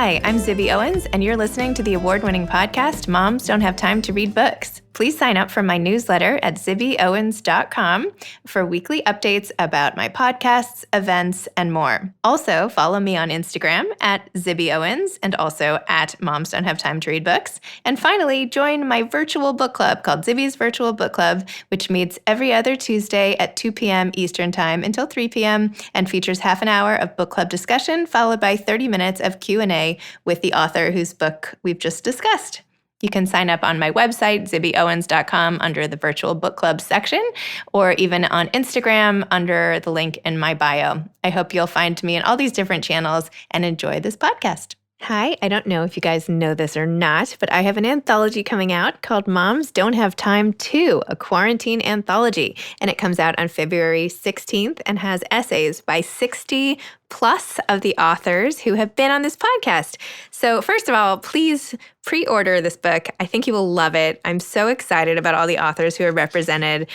Hi, I'm Zibby Owens, and you're listening to the award-winning podcast, Moms Don't Have Time to Read Books. Please sign up for my newsletter at zibbyowens.com for weekly updates about my podcasts, events, and more. Also, follow me on Instagram at Zibby Owens and also at Moms Don't Have Time to Read Books. And finally, join my virtual book club called Zibby's Virtual Book Club, which meets every other Tuesday at 2 p.m. Eastern Time until 3 p.m. and features half an hour of book club discussion followed by 30 minutes of Q&A with the author whose book we've just discussed. You can sign up on my website, zibbyowens.com, under the Virtual Book Club section, or even on Instagram under the link in my bio. I hope you'll find me in all these different channels and enjoy this podcast. Hi, I don't know if you guys know this or not, but I have an anthology coming out called Moms Don't Have Time To, a quarantine anthology. And it comes out on February 16th and has essays by 60 plus of the authors who have been on this podcast. So first of all, please pre-order this book. I think you will love it. I'm so excited about all the authors who are represented.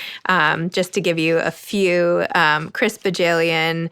Just to give you a few, Chris Bajalian,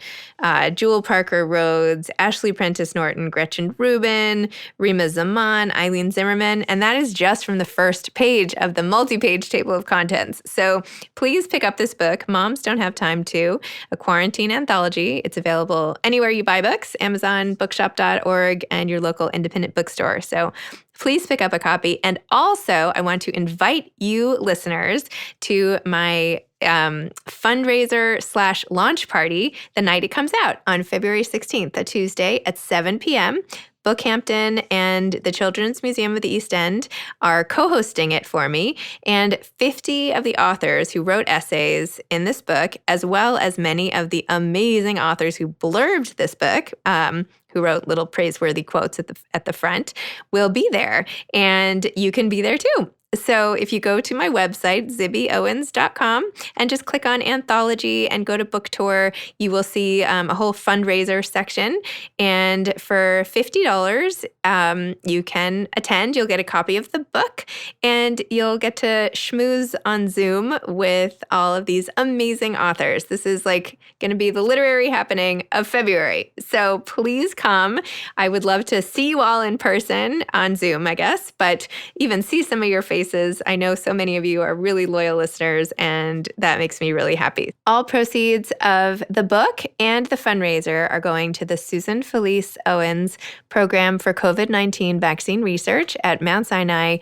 Jewel Parker Rhodes, Ashley Prentice Norton, Gretchen Rubin, Rima Zaman, Eileen Zimmerman, and that is just from the first page of the multi-page table of contents. So please pick up this book, Moms Don't Have Time To, a quarantine anthology. It's available anywhere you buy books, Amazon, bookshop.org, and your local independent bookstore. So please pick up a copy. And also, I want to invite you listeners to my fundraiser / launch party the night it comes out on February 16th, a Tuesday at 7 p.m. Bookhampton and the Children's Museum of the East End are co-hosting it for me, and 50 of the authors who wrote essays in this book, as well as many of the amazing authors who blurbed this book, who wrote little praiseworthy quotes at the front, will be there, and you can be there too. So if you go to my website, zibbyowens.com, and just click on Anthology and go to Book Tour, you will see a whole fundraiser section. And for $50, you can attend. You'll get a copy of the book, and you'll get to schmooze on Zoom with all of these amazing authors. This is like going to be the literary happening of February. So please come. I would love to see you all in person on Zoom, I guess, but even see some of your faces. I know so many of you are really loyal listeners, and that makes me really happy. All proceeds of the book and the fundraiser are going to the Susan Felice Owens Program for COVID-19 Vaccine Research at Mount Sinai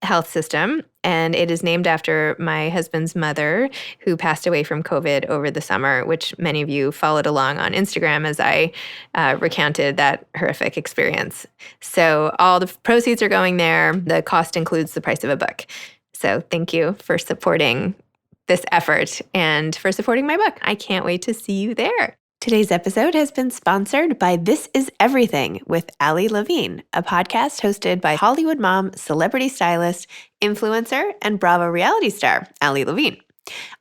Health System, and it is named after my husband's mother, who passed away from COVID over the summer, which many of you followed along on Instagram as I recounted that horrific experience. So all the proceeds are going there. The cost includes the price of a book. So thank you for supporting this effort and for supporting my book. I can't wait to see you there. Today's episode has been sponsored by This Is Everything with Ali Levine, a podcast hosted by Hollywood mom, celebrity stylist, influencer, and Bravo reality star, Ali Levine.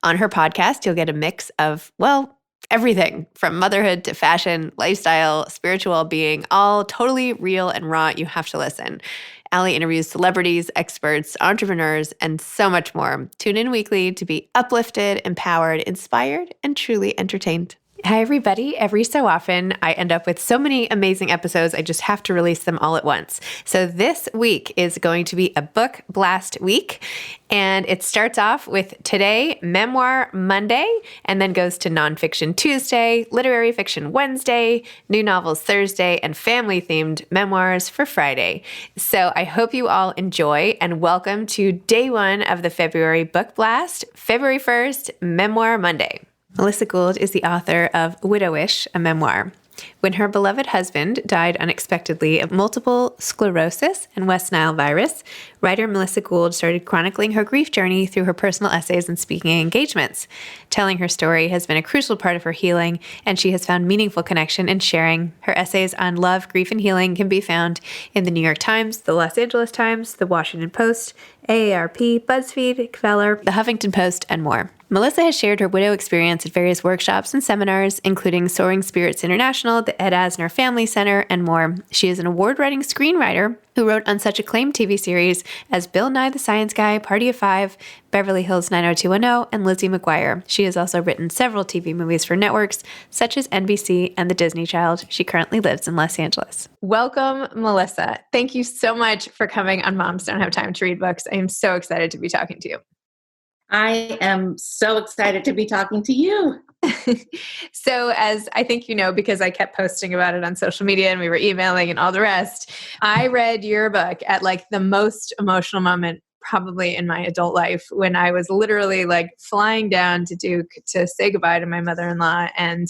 On her podcast, you'll get a mix of, well, everything from motherhood to fashion, lifestyle, spiritual well-being, all totally real and raw. You have to listen. Ali interviews celebrities, experts, entrepreneurs, and so much more. Tune in weekly to be uplifted, empowered, inspired, and truly entertained. Hi, everybody. Every so often, I end up with so many amazing episodes, I just have to release them all at once. So this week is going to be a book blast week, and it starts off with today, Memoir Monday, and then goes to Nonfiction Tuesday, Literary Fiction Wednesday, New Novels Thursday, and family-themed memoirs for Friday. So I hope you all enjoy, and welcome to day one of the February Book Blast, February 1st, Memoir Monday. Melissa Gould is the author of WIDOWISH, a memoir. When her beloved husband died unexpectedly of multiple sclerosis and West Nile virus, writer Melissa Gould started chronicling her grief journey through her personal essays and speaking engagements. Telling her story has been a crucial part of her healing, and she has found meaningful connection in sharing. Her essays on love, grief, and healing can be found in the New York Times, the Los Angeles Times, the Washington Post, AARP, BuzzFeed, Kveller, the Huffington Post, and more. Melissa has shared her widow experience at various workshops and seminars, including Soaring Spirits International, the Ed Asner Family Center, and more. She is an award-winning screenwriter who wrote on such acclaimed TV series as Bill Nye the Science Guy, Party of Five, Beverly Hills 90210, and Lizzie McGuire. She has also written several TV movies for networks such as NBC and The Disney Child. She currently lives in Los Angeles. Welcome, Melissa. Thank you so much for coming on Moms Don't Have Time to Read Books. I am so excited to be talking to you. I am so excited to be talking to you. So, as I think you know, because I kept posting about it on social media and we were emailing and all the rest, I read your book at like the most emotional moment probably in my adult life, when I was literally like flying down to Duke to say goodbye to my mother-in-law. And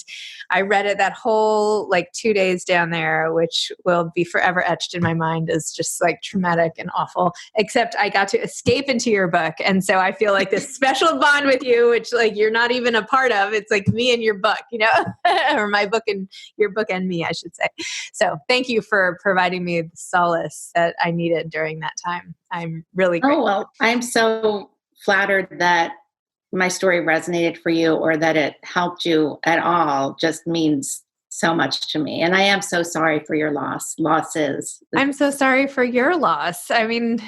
I read it that whole like 2 days down there, which will be forever etched in my mind as just like traumatic and awful, except I got to escape into your book. And so I feel like this special bond with you, which like you're not even a part of. It's like me and your book, you know, or my book and your book and me, I should say. So thank you for providing me the solace that I needed during that time. I'm really grateful. Oh, well, I'm so flattered that my story resonated for you or that it helped you at all. Just means so much to me. And I am so sorry for your losses. I'm so sorry for your loss. I mean,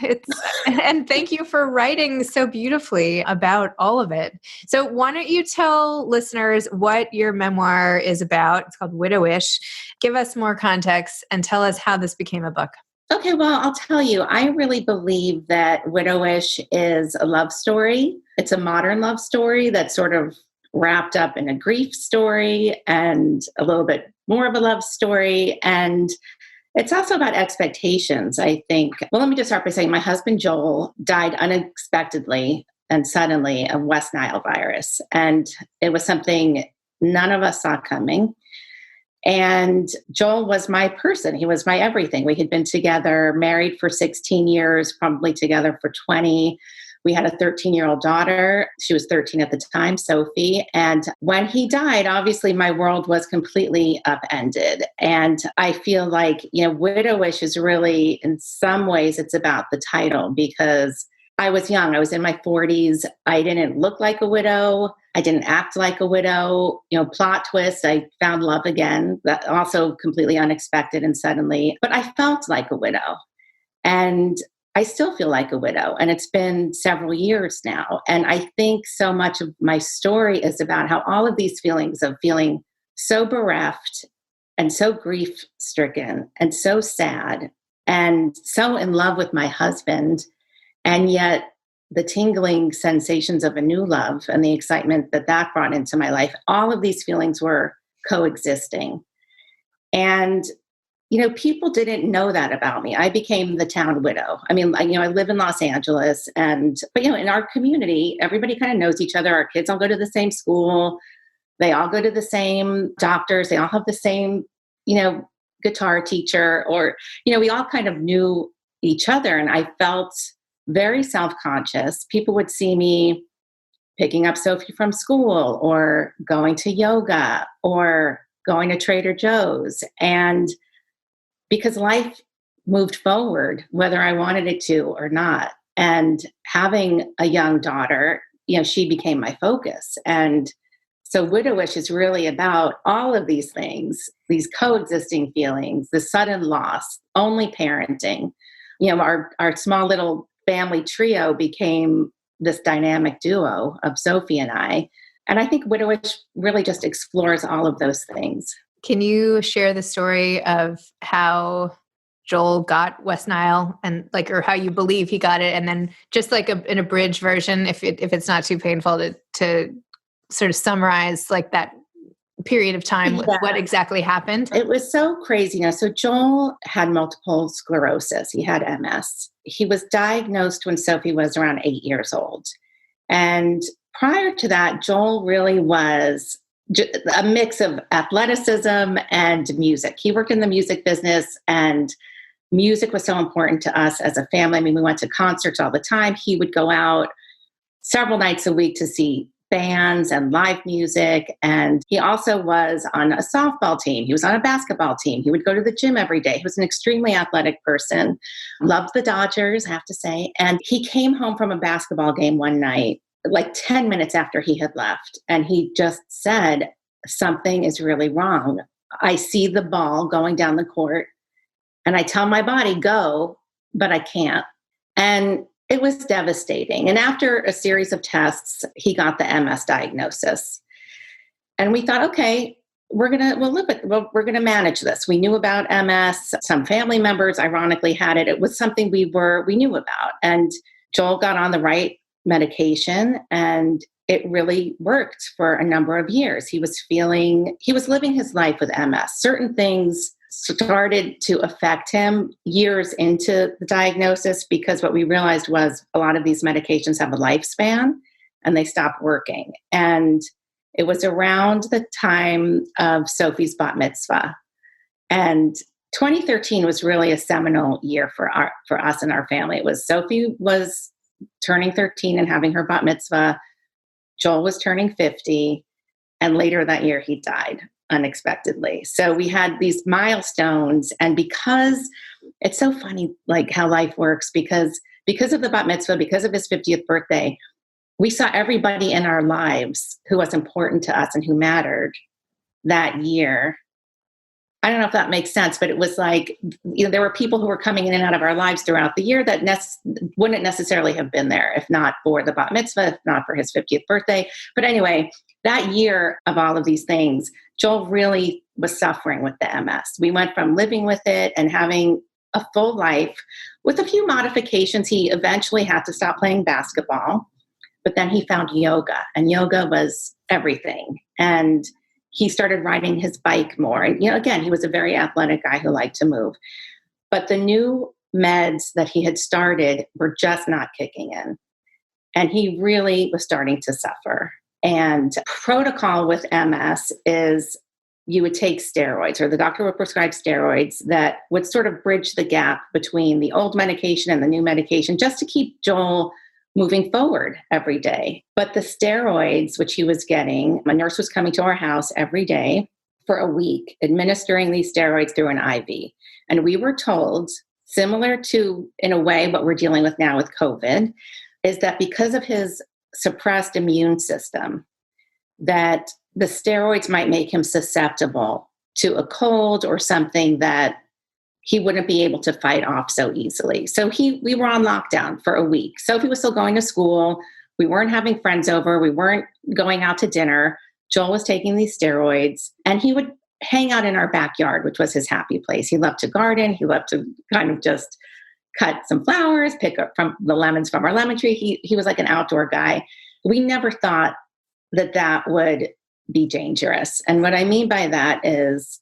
and thank you for writing so beautifully about all of it. So why don't you tell listeners what your memoir is about? It's called WIDOWISH. Give us more context and tell us how this became a book. Okay, well, I'll tell you, I really believe that Widowish is a love story. It's a modern love story that's sort of wrapped up in a grief story and a little bit more of a love story. And it's also about expectations, I think. Well, let me just start by saying my husband, Joel, died unexpectedly and suddenly of West Nile virus. And it was something none of us saw coming. And Joel was my person. He was my everything. We had been together, married for 16 years, probably together for 20. We had a 13-year-old daughter. She was 13 at the time, Sophie. And when he died, obviously my world was completely upended. And I feel like, Widowish is really, in some ways, it's about the title because I was young. I was in my 40s. I didn't look like a widow. I didn't act like a widow. Plot twist, I found love again. That also completely unexpected and suddenly. But I felt like a widow. And I still feel like a widow. And it's been several years now. And I think so much of my story is about how all of these feelings of feeling so bereft and so grief-stricken and so sad and so in love with my husband, and yet the tingling sensations of a new love and the excitement that brought into my life, all of these feelings were coexisting. And, people didn't know that about me. I became the town widow. I mean, I live in Los Angeles but in our community, everybody kind of knows each other. Our kids all go to the same school. They all go to the same doctors. They all have the same, guitar teacher we all kind of knew each other. And I felt very self-conscious. People would see me picking up Sophie from school or going to yoga or going to Trader Joe's. And because life moved forward, whether I wanted it to or not. And having a young daughter, she became my focus. And so Widowish is really about all of these things, these coexisting feelings, the sudden loss, only parenting. Our small little family trio became this dynamic duo of Sophie and I. And I think Widowish really just explores all of those things. Can you share the story of how Joel got West Nile and or how you believe he got it? And then just an abridged version, if it's not too painful to sort of summarize that period of time with what exactly happened. It was so crazy. So Joel had multiple sclerosis. He had MS. He was diagnosed when Sophie was around 8 years old. And prior to that, Joel really was a mix of athleticism and music. He worked in the music business, and music was so important to us as a family. I mean, we went to concerts all the time. He would go out several nights a week to see bands and live music. And he also was on a softball team. He was on a basketball team. He would go to the gym every day. He was an extremely athletic person, loved the Dodgers, I have to say. And he came home from a basketball game one night, 10 minutes after he had left. And he just said, something is really wrong. I see the ball going down the court and I tell my body, go. but I can't. And it was devastating. And after a series of tests, he got the MS diagnosis. And we thought, okay, we're gonna manage this. We knew about MS. Some family members, ironically, had it. It was something we knew about. And Joel got on the right medication, and it really worked for a number of years. He was living his life with MS. Certain things started to affect him years into the diagnosis, because what we realized was a lot of these medications have a lifespan and they stop working. And it was around the time of Sophie's bat mitzvah. And 2013 was really a seminal year for us and our family. It was Sophie was turning 13 and having her bat mitzvah. Joel was turning 50. And later that year, he died unexpectedly. So we had these milestones. And because it's so funny, like how life works, because of the bat mitzvah, because of his 50th birthday, we saw everybody in our lives who was important to us and who mattered that year. I don't know if that makes sense, but it was like, there were people who were coming in and out of our lives throughout the year that wouldn't necessarily have been there if not for the bat mitzvah, if not for his 50th birthday. But anyway, that year of all of these things, Joel really was suffering with the MS. We went from living with it and having a full life with a few modifications. He eventually had to stop playing basketball, but then he found yoga, and yoga was everything. And he started riding his bike more. And, again, he was a very athletic guy who liked to move. But the new meds that he had started were just not kicking in. And he really was starting to suffer. And protocol with MS is you would take steroids, or the doctor would prescribe steroids that would sort of bridge the gap between the old medication and the new medication, just to keep Joel moving forward every day. But the steroids, which he was getting, a nurse was coming to our house every day for a week, administering these steroids through an IV. And we were told, similar to, in a way, what we're dealing with now with COVID, is that because of his suppressed immune system, that the steroids might make him susceptible to a cold or something that he wouldn't be able to fight off so easily. So we were on lockdown for a week. Sophie was still going to school. We weren't having friends over. We weren't going out to dinner. Joel was taking these steroids, and he would hang out in our backyard, which was his happy place. He loved to garden. He loved to kind of just cut some flowers, pick up from the lemons from our lemon tree. He was like an outdoor guy. We never thought that would be dangerous. And what I mean by that is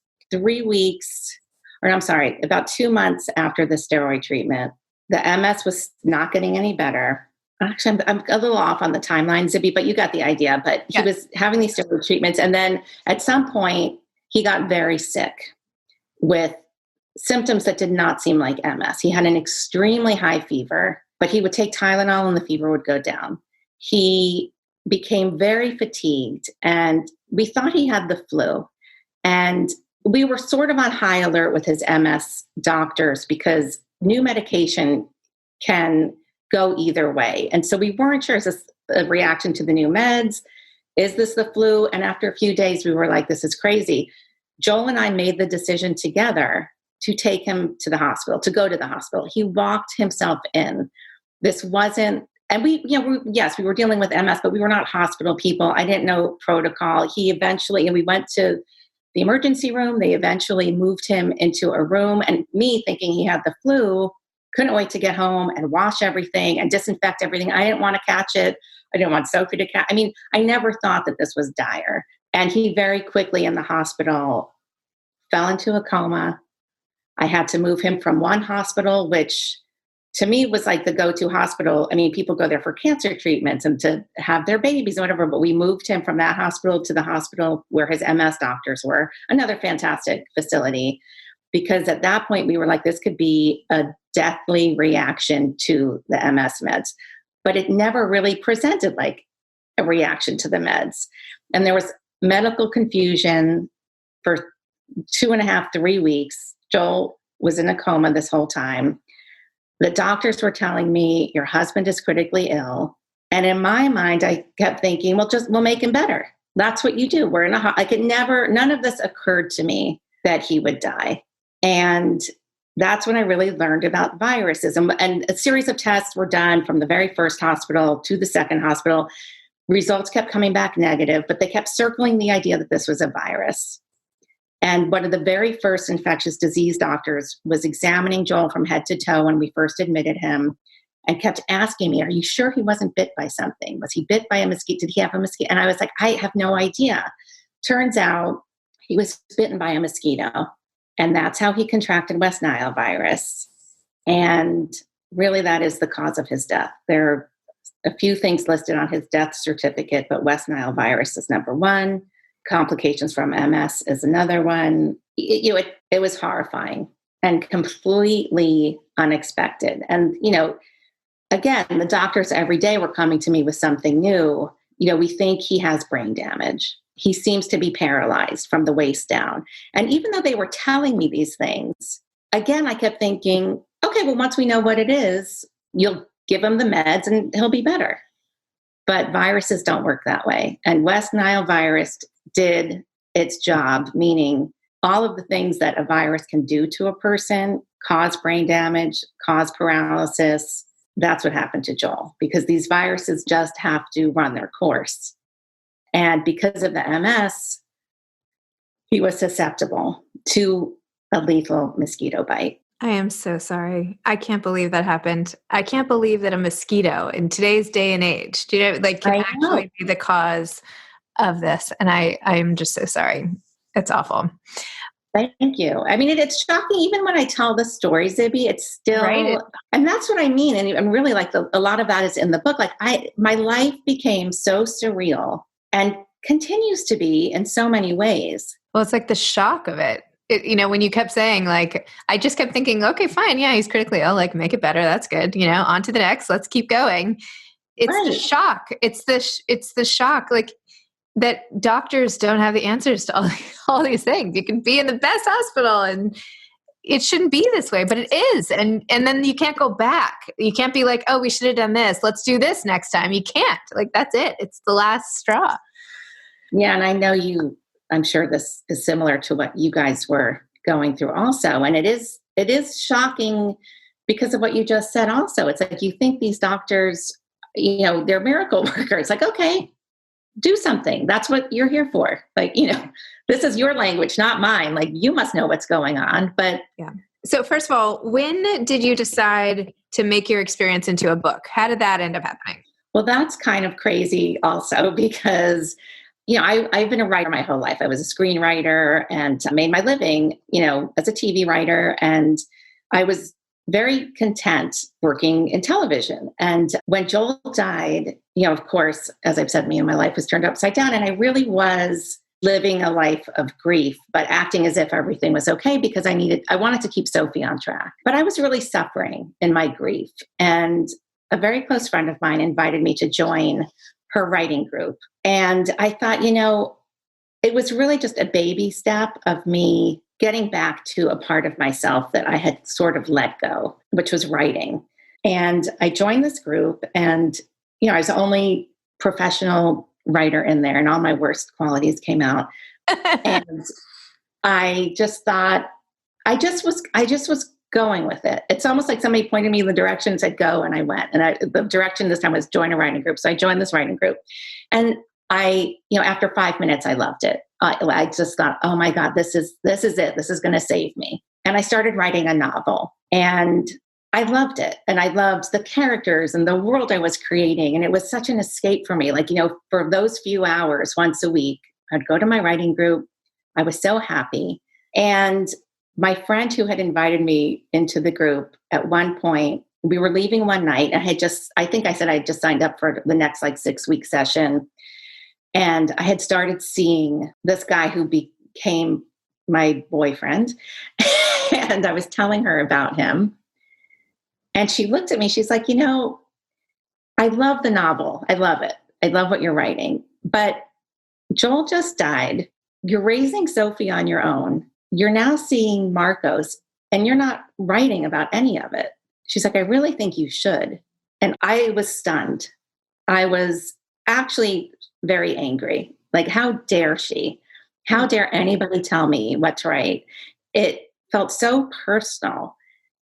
about 2 months after the steroid treatment, the MS was not getting any better. Actually, I'm a little off on the timeline, Zibby, but you got the idea. But he was having these steroid treatments. And then at some point, he got very sick with symptoms that did not seem like MS. He had an extremely high fever, but he would take Tylenol and the fever would go down. He became very fatigued, and we thought he had the flu. And we were sort of on high alert with his MS doctors, because new medication can go either way. And so we weren't sure, is this a reaction to the new meds? Is this the flu? And after a few days, we were like, this is crazy. Joel and I made the decision together to take him to the hospital, to go to the hospital. He walked himself in. This wasn't, and we were dealing with MS, but we were not hospital people. I didn't know protocol. We went to the emergency room. They eventually moved him into a room, and me, thinking he had the flu, couldn't wait to get home and wash everything and disinfect everything. I didn't want to catch it. I didn't want Sophie to catch. I never thought that this was dire. And he very quickly in the hospital fell into a coma. I had to move him from one hospital, which to me was like the go-to hospital. People go there for cancer treatments and to have their babies or whatever, but we moved him from that hospital to the hospital where his MS doctors were, another fantastic facility, because at that point we were like, this could be a deathly reaction to the MS meds, but it never really presented like a reaction to the meds. And there was medical confusion for 2.5, 3 weeks. Joel was in a coma this whole time. The doctors were telling me, your husband is critically ill. And in my mind, I kept thinking, we'll make him better. That's what you do. We're in none of this occurred to me that he would die. And that's when I really learned about viruses. And a series of tests were done from the very first hospital to the second hospital. Results kept coming back negative, but they kept circling the idea that this was a virus. And one of the very first infectious disease doctors was examining Joel from head to toe when we first admitted him and kept asking me, are you sure he wasn't bit by something? Was he bit by a mosquito? Did he have a mosquito? And I was like, I have no idea. Turns out he was bitten by a mosquito. And that's how he contracted West Nile virus. And really, that is the cause of his death. There are a few things listed on his death certificate, but West Nile virus is number one. Complications from MS is another one. It was horrifying and completely unexpected. And, again, the doctors every day were coming to me with something new. We think he has brain damage. He seems to be paralyzed from the waist down. And even though they were telling me these things, again, I kept thinking, okay, well, once we know what it is, you'll give him the meds and he'll be better. But viruses don't work that way. And West Nile virus did its job, meaning all of the things that a virus can do to a person, cause brain damage, cause paralysis. That's what happened to Joel, because these viruses just have to run their course. And because of the MS, he was susceptible to a lethal mosquito bite. I am so sorry. I can't believe that happened. I can't believe that a mosquito in today's day and age, can actually be the cause of this. And I'm just so sorry. It's awful. Thank you. I mean, it's shocking. Even when I tell the story, Zibby, it's still, right. And that's what I mean. And really, a lot of that is in the book. My life became so surreal and continues to be in so many ways. Well, it's like the shock of it. When you kept saying, I just kept thinking, okay, fine. Yeah, he's critically ill. Make it better. That's good. On to the next. Let's keep going. It's right. The shock. It's the shock. That doctors don't have the answers to all these things. You can be in the best hospital and it shouldn't be this way, but it is. And then you can't go back. You can't be like, oh, we should have done this. Let's do this next time. You can't. That's it. It's the last straw. Yeah. And I know I'm sure this is similar to what you guys were going through also. And it is shocking because of what you just said also. It's like you think these doctors, they're miracle workers. Okay, do something. That's what you're here for. This is your language, not mine. You must know what's going on. But yeah. So first of all, when did you decide to make your experience into a book? How did that end up happening? Well, that's kind of crazy also because, I've been a writer my whole life. I was a screenwriter and I made my living, as a TV writer. And I was very content working in television. And when Joel died, of course, as I've said, my life was turned upside down. And I really was living a life of grief, but acting as if everything was okay because I wanted to keep Sophie on track. But I was really suffering in my grief. And a very close friend of mine invited me to join her writing group. And I thought, it was really just a baby step of me getting back to a part of myself that I had sort of let go, which was writing. And I joined this group and, I was the only professional writer in there and all my worst qualities came out. And I just thought, I just was going with it. It's almost like somebody pointed me in the direction and said, go, and I went. And the direction this time was join a writing group. So I joined this writing group. And after 5 minutes, I loved it. I just thought, oh my God, this is it. This is going to save me. And I started writing a novel and I loved it. And I loved the characters and the world I was creating. And it was such an escape for me. For those few hours once a week, I'd go to my writing group. I was so happy. And my friend who had invited me into the group at one point, we were leaving one night and I think I said I just signed up for the next 6-week session. And I had started seeing this guy who became my boyfriend. And I was telling her about him. And she looked at me. She's like, I love the novel. I love it. I love what you're writing. But Joel just died. You're raising Sophie on your own. You're now seeing Marcos and you're not writing about any of it. She's like, I really think you should. And I was stunned. I was actually very angry. How dare she? How dare anybody tell me what to write? It felt so personal.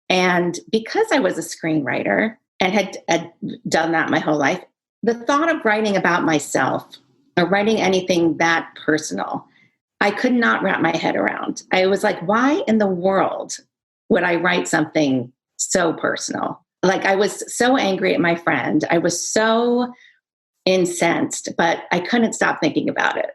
And because I was a screenwriter and had done that my whole life, the thought of writing about myself or writing anything that personal, I could not wrap my head around. I was like, why in the world would I write something so personal? Like, I was so angry at my friend. I was so incensed, but I couldn't stop thinking about it.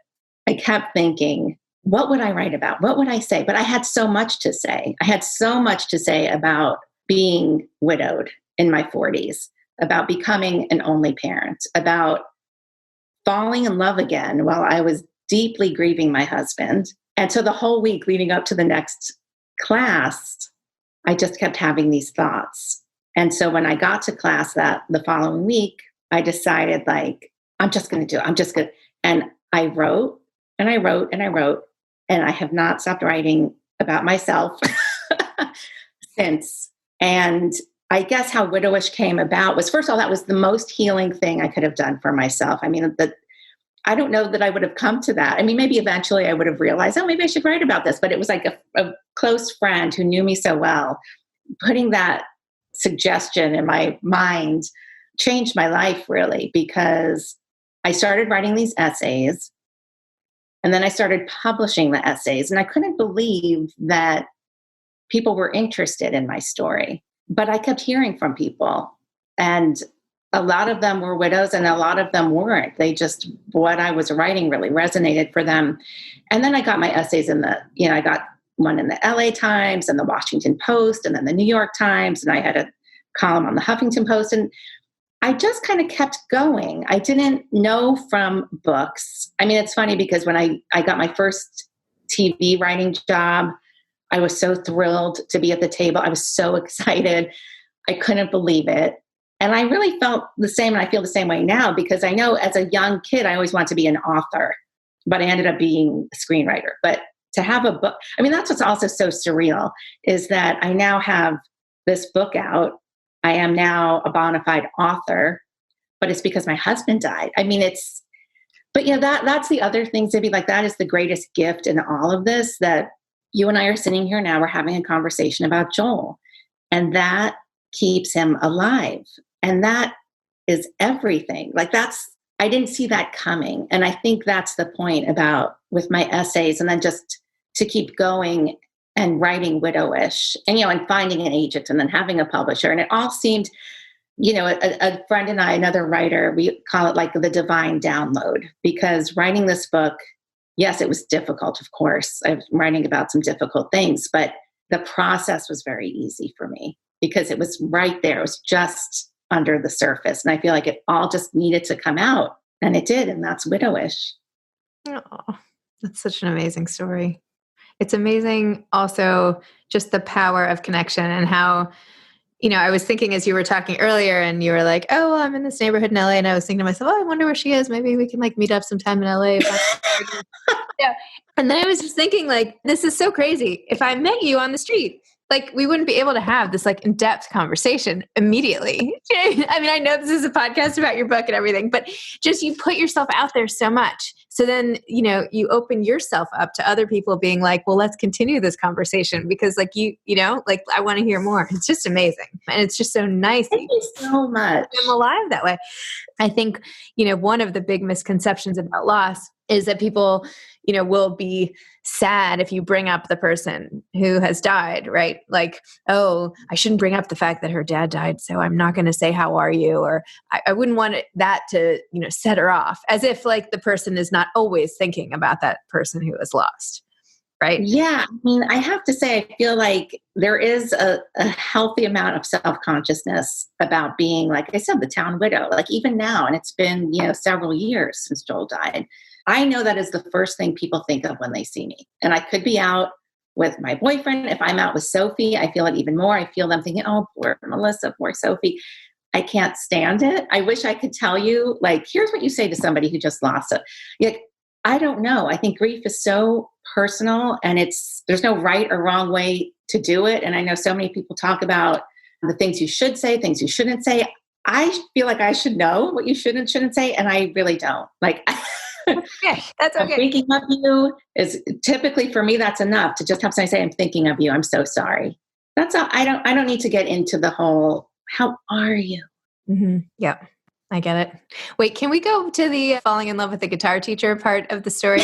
I kept thinking, what would I write about? What would I say? But I had so much to say. I had so much to say about being widowed in my 40s, about becoming an only parent, about falling in love again while I was deeply grieving my husband. And so the whole week leading up to the next class, I just kept having these thoughts. And so when I got to class the following week, I decided, like, I'm just going to do it. I'm just going to. And I wrote and I wrote and I wrote, and I have not stopped writing about myself since. And I guess how Widowish came about was, first of all, that was the most healing thing I could have done for myself. I mean, I don't know that I would have come to that. I mean, maybe eventually I would have realized, oh, maybe I should write about this. But it was like a close friend who knew me so well, putting that suggestion in my mind changed my life, really, because I started writing these essays, and then I started publishing the essays, and I couldn't believe that people were interested in my story. But I kept hearing from people, and a lot of them were widows and a lot of them weren't. They just, what I was writing really resonated for them. And then I got my essays I got one in the LA Times and the Washington Post and then the New York Times. And I had a column on the Huffington Post. And I just kind of kept going. I didn't know from books. I mean, it's funny because when I got my first TV writing job, I was so thrilled to be at the table. I was so excited. I couldn't believe it. And I really felt the same, and I feel the same way now, because I know as a young kid, I always wanted to be an author, but I ended up being a screenwriter. But to have a book, I mean, that's what's also so surreal, is that I now have this book out. I am now a bona fide author, but it's because my husband died. I mean, but yeah, that's the other thing, Zibby, like, that is the greatest gift in all of this, that you and I are sitting here now, we're having a conversation about Joel, and that keeps him alive. And that is everything. Like, I didn't see that coming. And I think that's the point about with my essays, and then just to keep going and writing Widowish and finding an agent and then having a publisher. And it all seemed, a friend and I, another writer, we call it like the divine download, because writing this book, yes, it was difficult, of course. I was writing about some difficult things, but the process was very easy for me because it was right there. It was just under the surface. And I feel like it all just needed to come out, and it did. And that's Widowish. Oh, that's such an amazing story. It's amazing also just the power of connection, and how, I was thinking as you were talking earlier and you were like, oh, well, I'm in this neighborhood in LA. And I was thinking to myself, oh, I wonder where she is. Maybe we can meet up sometime in LA. Yeah. And then I was just thinking, like, this is so crazy. If I met you on the street, like, we wouldn't be able to have this in-depth conversation immediately. I mean, I know this is a podcast about your book and everything, but just you put yourself out there so much. So then, you open yourself up to other people being like, well, let's continue this conversation because I want to hear more. It's just amazing. And it's just so nice. Thank you so much. I'm alive that way. I think, one of the big misconceptions about loss is that people, will be sad if you bring up the person who has died, right? Like, oh, I shouldn't bring up the fact that her dad died, so I'm not going to say, how are you? Or I wouldn't want that to, set her off, as if like the person is not always thinking about that person who was lost, right? Yeah. I mean, I have to say, I feel like there is a healthy amount of self-consciousness about being, like I said, the town widow, like even now, and it's been, several years since Joel died. I know that is the first thing people think of when they see me. And I could be out with my boyfriend. If I'm out with Sophie, I feel it even more. I feel them thinking, oh, poor Melissa, poor Sophie. I can't stand it. I wish I could tell you, like, here's what you say to somebody who just lost it. Like, I don't know. I think grief is so personal, and there's no right or wrong way to do it. And I know so many people talk about the things you should say, things you shouldn't say. I feel like I should know what you should and shouldn't say, and I really don't. Like, okay, that's okay. Thinking of you is typically, for me, that's enough to just have somebody say, I'm thinking of you. I'm so sorry. That's all. I don't need to get into the whole, how are you? Yeah, I get it. Wait, can we go to the falling in love with the guitar teacher part of the story?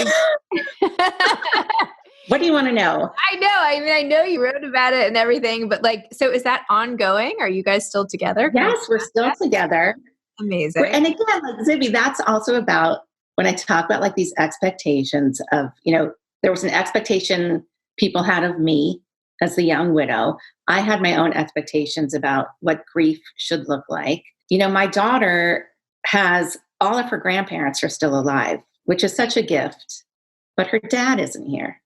What do you want to know? I know. I mean, I know you wrote about it and everything, but like, so is that ongoing? Are you guys still together? Can we Yes, talk we're about still that? together. Amazing. And again, like Zibby, that's also about when I talk about like these expectations of, there was an expectation people had of me as the young widow. I had my own expectations about what grief should look like. My daughter has all of her grandparents are still alive, which is such a gift, but her dad isn't here.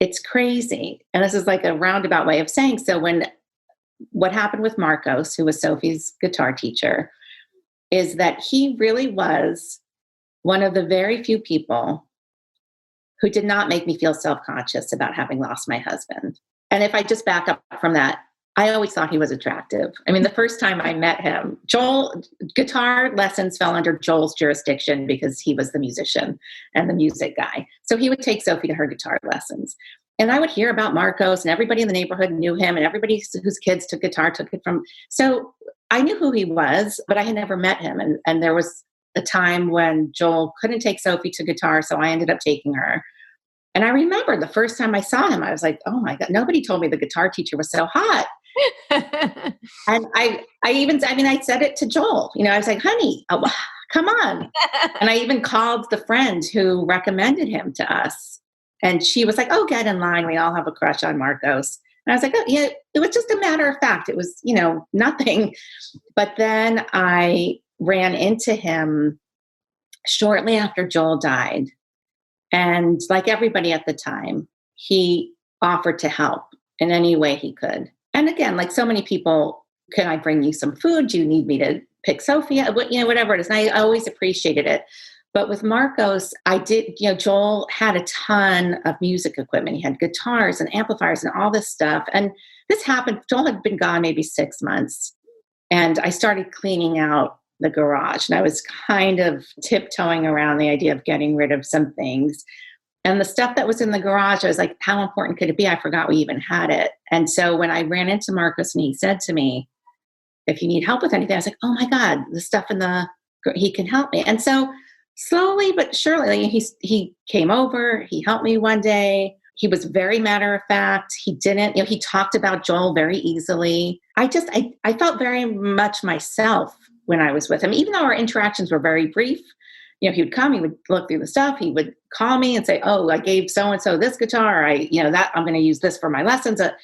It's crazy. And this is like a roundabout way of saying, so when what happened with Marcos, who was Sophie's guitar teacher, is that he really was one of the very few people who did not make me feel self-conscious about having lost my husband. And if I just back up from that, I always thought he was attractive. I mean, the first time I met him, guitar lessons fell under Joel's jurisdiction because he was the musician and the music guy. So he would take Sophie to her guitar lessons. And I would hear about Marcos, and everybody in the neighborhood knew him, and everybody whose kids took guitar took it from. So I knew who he was, but I had never met him. And there was a time when Joel couldn't take Sophie to guitar, so I ended up taking her. And I remember the first time I saw him, I was like, oh my God, nobody told me the guitar teacher was so hot. And I said it to Joel, I was like, honey, come on. And I even called the friend who recommended him to us. And she was like, oh, get in line. We all have a crush on Marcos. And I was like, oh, yeah, it was just a matter of fact. It was, nothing. But then I ran into him shortly after Joel died. And like everybody at the time, he offered to help in any way he could. And again, like so many people, can I bring you some food? Do you need me to pick Sophie? Whatever it is. And I always appreciated it. But with Marcos, I did, Joel had a ton of music equipment. He had guitars and amplifiers and all this stuff. And this happened, Joel had been gone maybe 6 months. And I started cleaning out the garage. And I was kind of tiptoeing around the idea of getting rid of some things. And the stuff that was in the garage, I was like, how important could it be? I forgot we even had it. And so when I ran into Marcos and he said to me, if you need help with anything, I was like, oh my God, the stuff he can help me. And so slowly but surely, he came over, he helped me one day. He was very matter of fact. He didn't, he talked about Joel very easily. I felt very much myself when I was with him, even though our interactions were very brief. He would come, he would look through the stuff, he would call me and say, oh, I gave so-and-so this guitar, that I'm going to use this for my lessons. And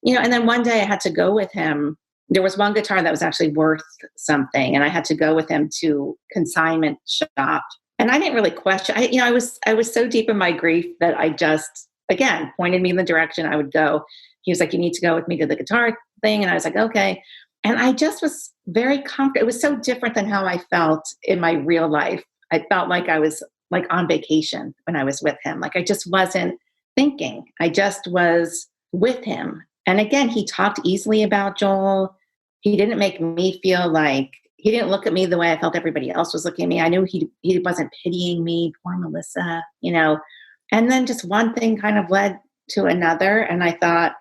then one day I had to go with him. There was one guitar that was actually worth something, and I had to go with him to consignment shop. And I didn't really question. I was so deep in my grief that I just, again, pointed me in the direction I would go. He was like, you need to go with me to the guitar thing. And I was like, okay. And I just was very comfortable. It was so different than how I felt in my real life. I felt like I was like on vacation when I was with him. Like I just wasn't thinking. I just was with him. And again, he talked easily about Joel. He didn't make me feel like, he didn't look at me the way I felt everybody else was looking at me. I knew he wasn't pitying me, poor Melissa, And then just one thing kind of led to another. And I thought,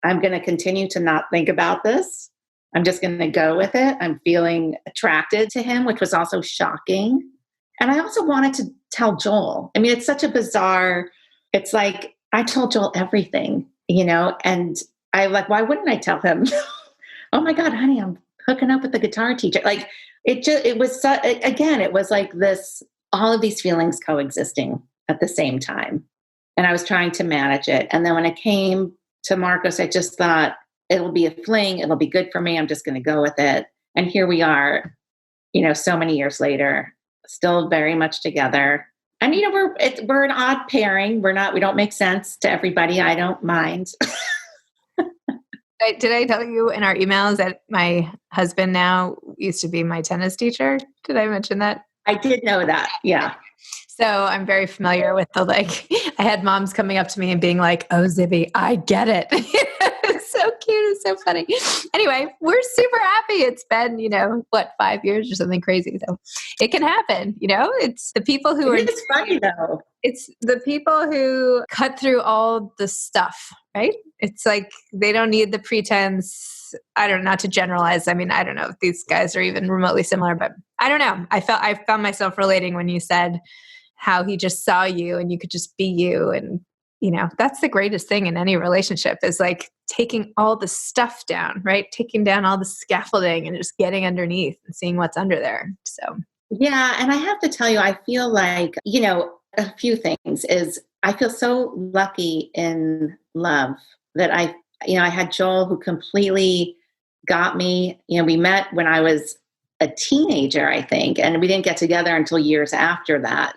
I'm going to continue to not think about this. I'm just going to go with it. I'm feeling attracted to him, which was also shocking. And I also wanted to tell Joel. I mean, it's such a bizarre, it's like I told Joel everything, and I like, why wouldn't I tell him? Oh my God, honey, I'm hooking up with the guitar teacher. Like it was like this, all of these feelings coexisting at the same time. And I was trying to manage it. And then when it came to Marcos, I just thought it'll be a fling. It'll be good for me. I'm just going to go with it. And here we are, so many years later, still very much together. And, we're an odd pairing. We don't make sense to everybody. I don't mind. Did I tell you in our emails that my husband now used to be my tennis teacher? Did I mention that? I did know that. Yeah. So I'm very familiar with I had moms coming up to me and being like, oh, Zibby, I get it. It's so cute. It's so funny. Anyway, we're super happy. It's been, 5 years or something crazy. So it can happen, it's the people who are. It's funny though. It's the people who cut through all the stuff, right? It's like they don't need the pretense. I don't know, not to generalize. I mean, I don't know if these guys are even remotely similar, but I don't know. I found myself relating when you said how he just saw you and you could just be you. And, that's the greatest thing in any relationship is like taking all the stuff down, right? Taking down all the scaffolding and just getting underneath and seeing what's under there. So, Yeah. And I have to tell you, I feel like, a few things is I feel so lucky in love that I had Joel who completely got me. We met when I was a teenager, I think, and we didn't get together until years after that.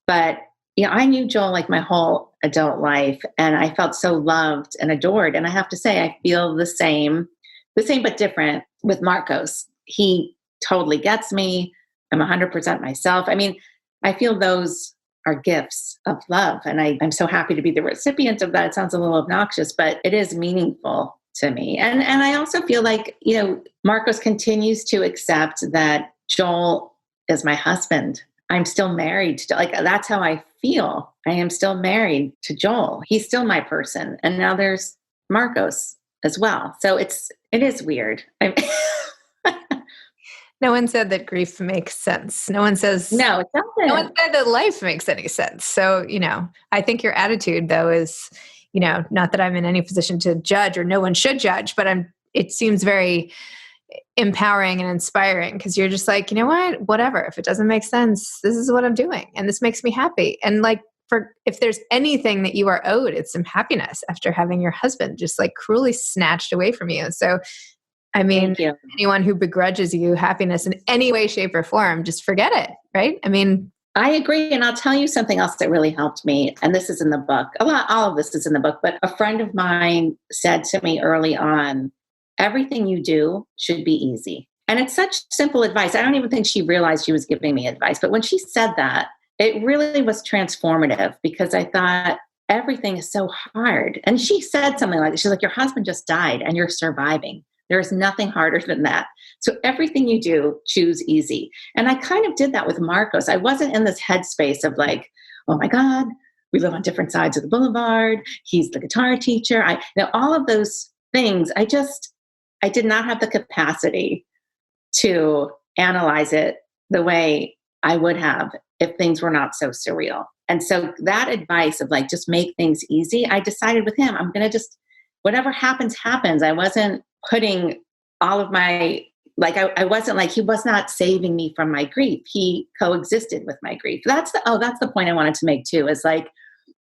But, I knew Joel like my whole adult life, and I felt so loved and adored. And I have to say, I feel the same but different with Marcos. He totally gets me. I'm 100% myself. I mean, I feel those are gifts of love. And I'm so happy to be the recipient of that. It sounds a little obnoxious, but it is meaningful to me. And I also feel like, Marcos continues to accept that Joel is my husband. I'm still married to, like, that's how I feel. I am still married to Joel. He's still my person. And now there's Marcos as well. So it is weird. no one said that grief makes sense. No one says, No, it doesn't. No one said that life makes any sense. So, I think your attitude though is, not that I'm in any position to judge or no one should judge, but it seems very empowering and inspiring because you're just like, whatever, if it doesn't make sense, this is what I'm doing. And this makes me happy. And like, if there's anything that you are owed, it's some happiness after having your husband just like cruelly snatched away from you. So, I mean, anyone who begrudges you happiness in any way, shape, or form, just forget it, right? I mean, I agree. And I'll tell you something else that really helped me. And this is in the book. All of this is in the book. But a friend of mine said to me early on, everything you do should be easy. And it's such simple advice. I don't even think she realized she was giving me advice. But when she said that, it really was transformative because I thought everything is so hard. And she said something like this. She's like, your husband just died and you're surviving. There's nothing harder than that. So everything you do, choose easy. And I kind of did that with Marcos. I wasn't in this headspace of like, oh my God, we live on different sides of the boulevard. He's the guitar teacher. All of those things, I did not have the capacity to analyze it the way I would have if things were not so surreal. And so that advice of like, just make things easy, I decided with him, I'm going to just, whatever happens, happens. I wasn't putting all of my, I wasn't like, he was not saving me from my grief. He coexisted with my grief. That's the point I wanted to make too, is like,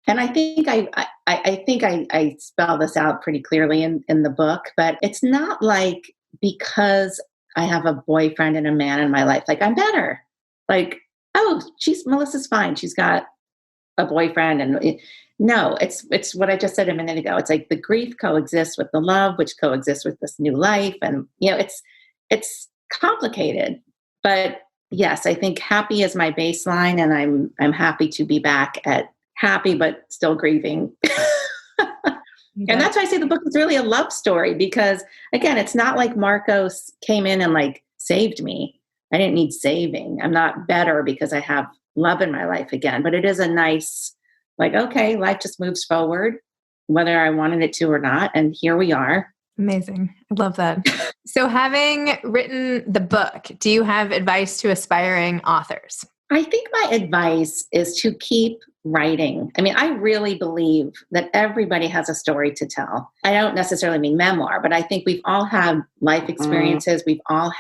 and I think I spell this out pretty clearly in the book, but it's not like because I have a boyfriend and a man in my life, like I'm better. Like, oh, Melissa's fine. She's got a boyfriend. And no, it's what I just said a minute ago. It's like the grief coexists with the love, which coexists with this new life. And, it's complicated, but yes, I think happy is my baseline, and I'm happy to be back at happy, but still grieving. And that's why I say the book is really a love story, because again, it's not like Marcos came in and like saved me. I didn't need saving. I'm not better because I have love in my life again, but it is a nice, like, okay, life just moves forward, whether I wanted it to or not. And here we are. Amazing. I love that. So having written the book, do you have advice to aspiring authors? I think my advice is to keep writing. I mean, I really believe that everybody has a story to tell. I don't necessarily mean memoir, but I think we've all had life experiences. We've all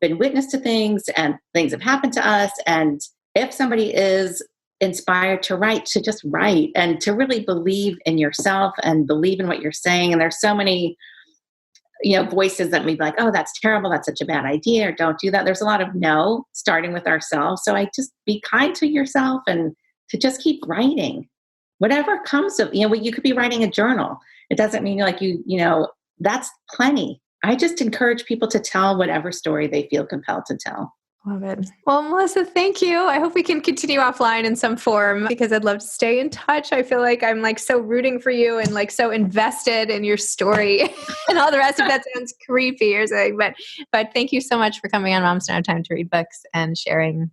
been witness to things, and things have happened to us. And if somebody is inspired to write, to just write and to really believe in yourself and believe in what you're saying. And there's so many voices that may be like, oh, that's terrible. That's such a bad idea. Or don't do that. There's a lot of no, starting with ourselves. So I just be kind to yourself and to just keep writing. Whatever comes of, you could be writing a journal. It doesn't mean like that's plenty. I just encourage people to tell whatever story they feel compelled to tell. Love it. Well, Melissa, thank you. I hope we can continue offline in some form, because I'd love to stay in touch. I feel like I'm like so rooting for you and like so invested in your story and all the rest of that sounds creepy or something. But thank you so much for coming on Moms Don't Have Time to Read Books and sharing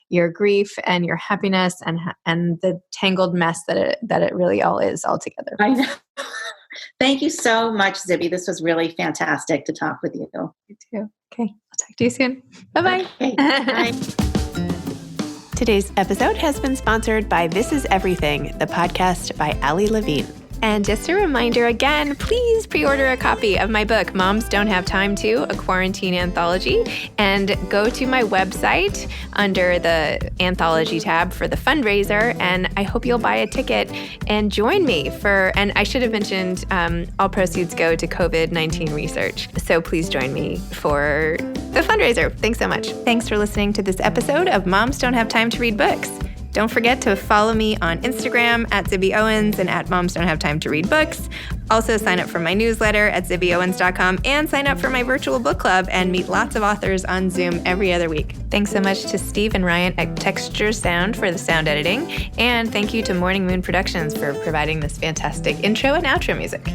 your grief and your happiness and the tangled mess that it really all is all together. I know. Thank you so much, Zibby. This was really fantastic to talk with you. You too. Okay. I'll talk to you soon. Bye-bye. Okay, bye. Today's episode has been sponsored by This Is Everything, the podcast by Ali Levine. And just a reminder again, please pre-order a copy of my book, Moms Don't Have Time To, a quarantine anthology, and go to my website under the anthology tab for the fundraiser. And I hope you'll buy a ticket and join me and I should have mentioned all proceeds go to COVID-19 research. So please join me for the fundraiser. Thanks so much. Thanks for listening to this episode of Moms Don't Have Time to Read Books. Don't forget to follow me on Instagram at Zibby Owens and at Moms Don't Have Time to Read Books. Also sign up for my newsletter at zibbyowens.com and sign up for my virtual book club and meet lots of authors on Zoom every other week. Thanks so much to Steve and Ryan at Texture Sound for the sound editing. And thank you to Morning Moon Productions for providing this fantastic intro and outro music.